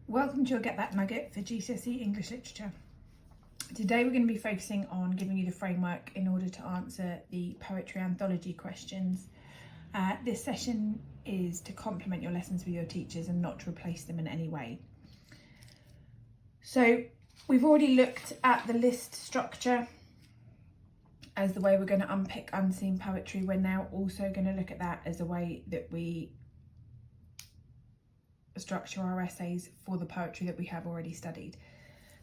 Welcome to your Get That Nugget for GCSE English Literature. Today we're going to be focusing on giving you the framework in order to answer the poetry anthology questions. This session is to complement your lessons with your teachers and not to replace them in any way. So we've already looked at the list structure as the way we're going to unpick unseen poetry. We're now also going to look at that as a way that we structure our essays for the poetry that we have already studied.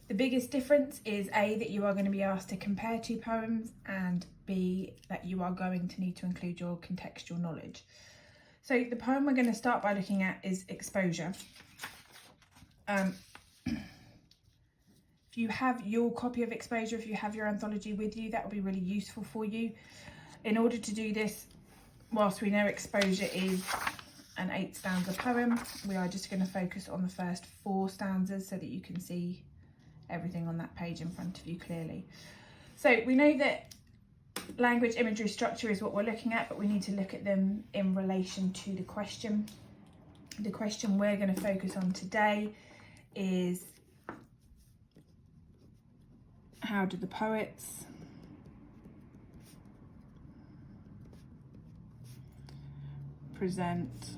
The biggest difference is A, that you are going to be asked to compare two poems, and B, that you are going to need to include your contextual knowledge. So the poem we're going to start by looking at is Exposure. If you have your copy of Exposure, if you have your anthology with you, that will be really useful for you. In order to do this, whilst we know Exposure is an 8-stanza poem, we are just going to focus on the first 4 stanzas so that you can see everything on that page in front of you clearly. So we know that language, imagery, structure is what we're looking at, but we need to look at them in relation to the question. The question we're going to focus on today is, how do the poets present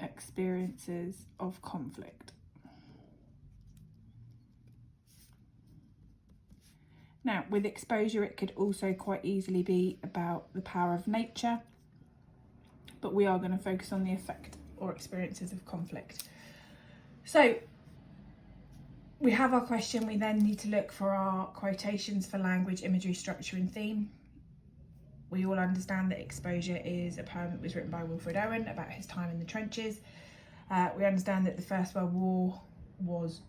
experiences of conflict? Now, with Exposure, it could also quite easily be about the power of nature, but we are going to focus on the effect or experiences of conflict. So we have our question. We then need to look for our quotations for language, imagery, structure and theme. We all understand that Exposure is a poem that was written by Wilfred Owen about his time in the trenches. We understand that the First World War was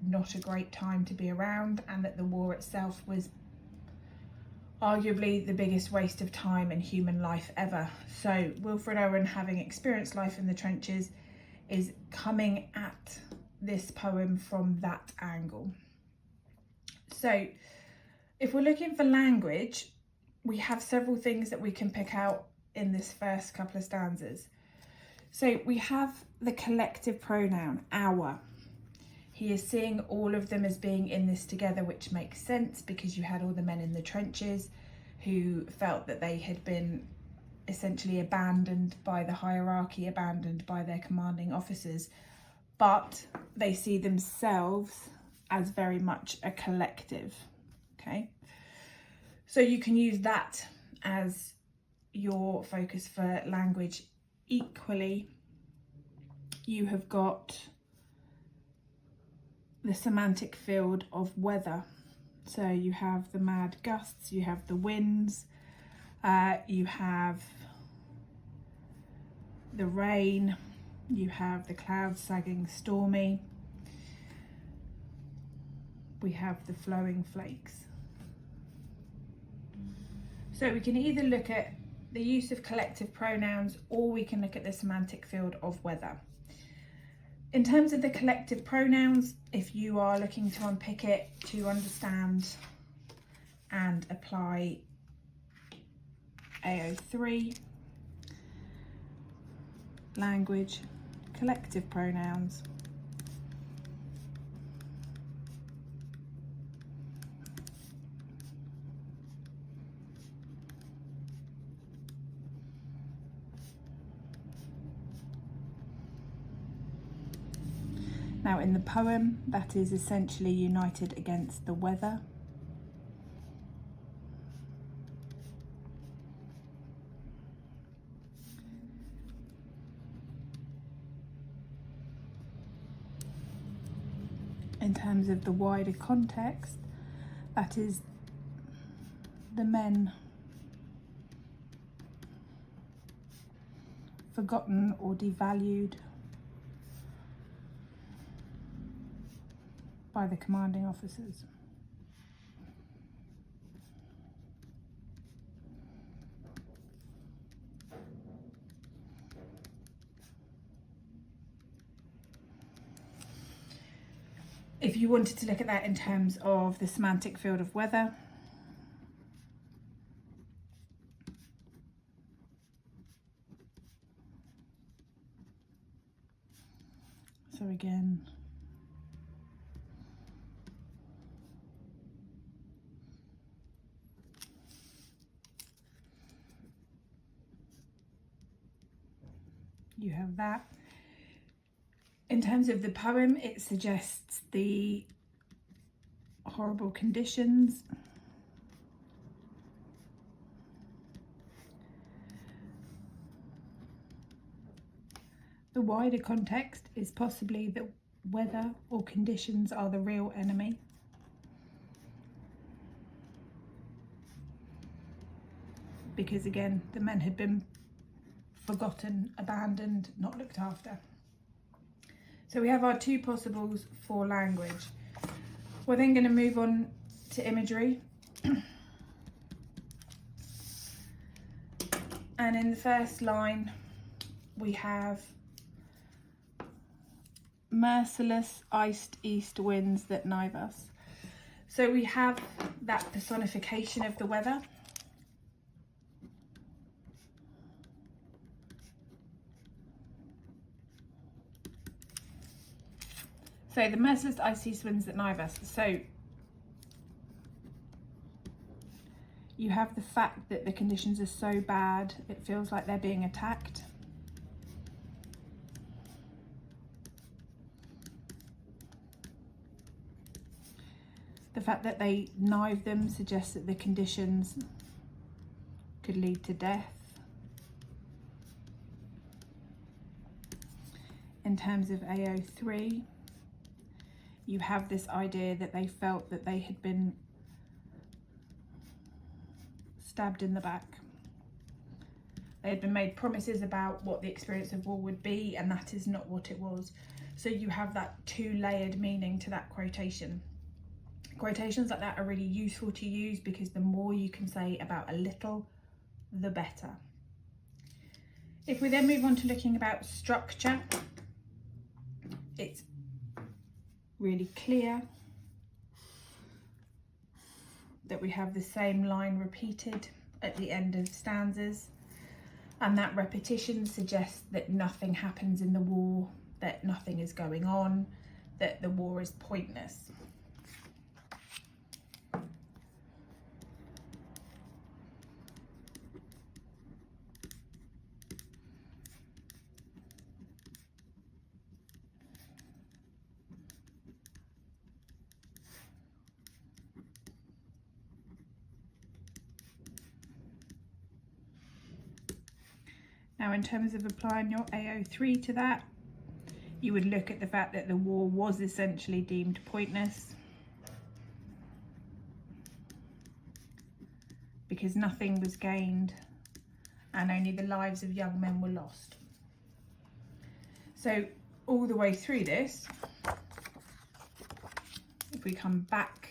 not a great time to be around, and that the war itself was arguably the biggest waste of time and human life ever. So Wilfred Owen, having experienced life in the trenches, is coming at this poem from that angle. So if we're looking for language, we have several things that we can pick out in this first couple of stanzas. So we have the collective pronoun, our. He is seeing all of them as being in this together, which makes sense because you had all the men in the trenches who felt that they had been essentially abandoned by the hierarchy, abandoned by their commanding officers, but they see themselves as very much a collective, okay? So you can use that as your focus for language. Equally, you have got the semantic field of weather. So you have the mad gusts, you have the winds, you have the rain, you have the clouds sagging stormy, we have the flowing flakes. So we can either look at the use of collective pronouns, or we can look at the semantic field of weather. In terms of the collective pronouns, if you are looking to unpick it to understand and apply AO3, language, collective pronouns, now in the poem, that is essentially united against the weather. In terms of the wider context, that is the men forgotten or devalued by the commanding officers. If you wanted to look at that in terms of the semantic field of weather, So again, you have that. In terms of the poem, it suggests the horrible conditions. The wider context is possibly that weather or conditions are the real enemy. Because again, the men had been forgotten, abandoned, not looked after. So we have our two possibles for language. We're then going to move on to imagery. And in the first line, we have merciless iced east winds that knife us. So we have that personification of the weather. So the merciless icy winds that knife us. So you have the fact that the conditions are so bad, it feels like they're being attacked. The fact that they knife them suggests that the conditions could lead to death. In terms of AO3, you have this idea that they felt that they had been stabbed in the back. They had been made promises about what the experience of war would be, and that is not what it was. So you have that two-layered meaning to that quotation. Quotations like that are really useful to use because the more you can say about a little, the better. If we then move on to looking about structure, it's really clear that we have the same line repeated at the end of stanzas, and that repetition suggests that nothing happens in the war, that nothing is going on, that the war is pointless. Now, in terms of applying your AO3 to that, you would look at the fact that the war was essentially deemed pointless because nothing was gained and only the lives of young men were lost. So all the way through this, if we come back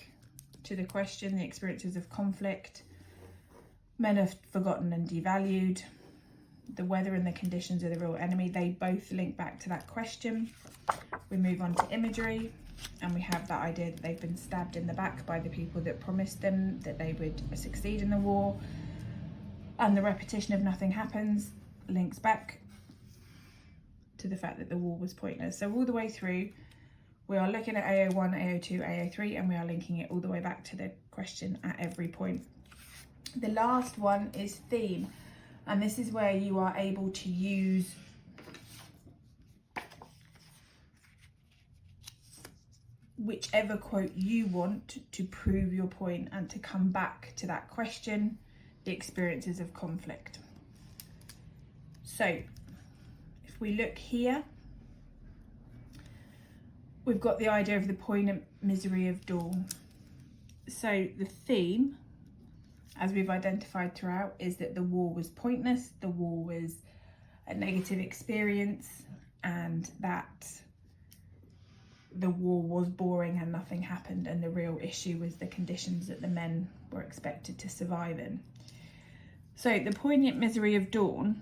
to the question, the experiences of conflict, men are forgotten and devalued, the weather and the conditions are the real enemy, they both link back to that question. We move on to imagery, and we have that idea that they've been stabbed in the back by the people that promised them that they would succeed in the war, and the repetition of nothing happens links back to the fact that the war was pointless. So all the way through, we are looking at AO1, AO2, AO3, and we are linking it all the way back to the question at every point. The last one is theme. And this is where you are able to use whichever quote you want to prove your point and to come back to that question, the experiences of conflict. So if we look here, we've got the idea of the poignant misery of dawn. So the theme, as we've identified throughout, is that the war was pointless, the war was a negative experience, and that the war was boring and nothing happened, and the real issue was the conditions that the men were expected to survive in. So the poignant misery of dawn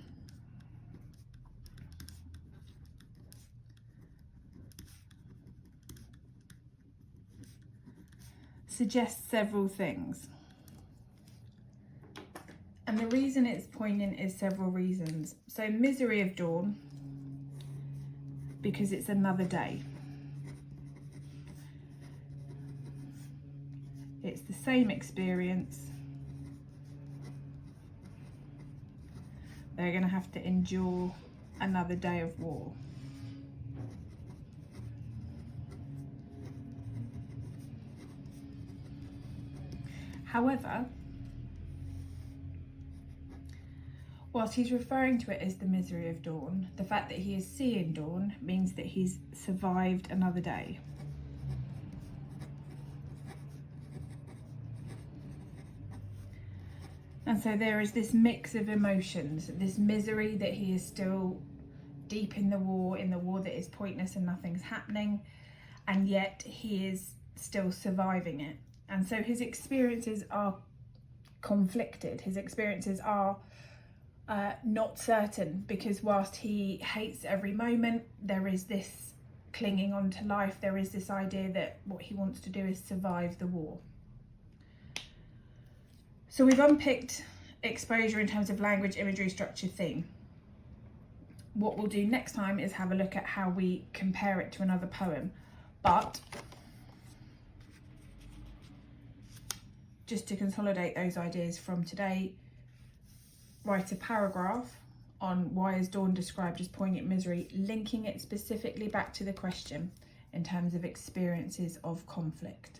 suggests several things. And the reason it's poignant is several reasons. So misery of dawn because it's another day. It's the same experience. They're going to have to endure another day of war. However, whilst he's referring to it as the misery of dawn, the fact that he is seeing dawn means that he's survived another day. And so there is this mix of emotions, this misery that he is still deep in the war that is pointless and nothing's happening, and yet he is still surviving it. And so his experiences are conflicted. His experiences are not certain, because whilst he hates every moment, there is this clinging on to life. There is this idea that what he wants to do is survive the war. So we've unpicked exposure in terms of language, imagery, structure, theme. What we'll do next time is have a look at how we compare it to another poem. But just to consolidate those ideas from today, write a paragraph on why is dawn described as poignant misery, linking it specifically back to the question in terms of experiences of conflict.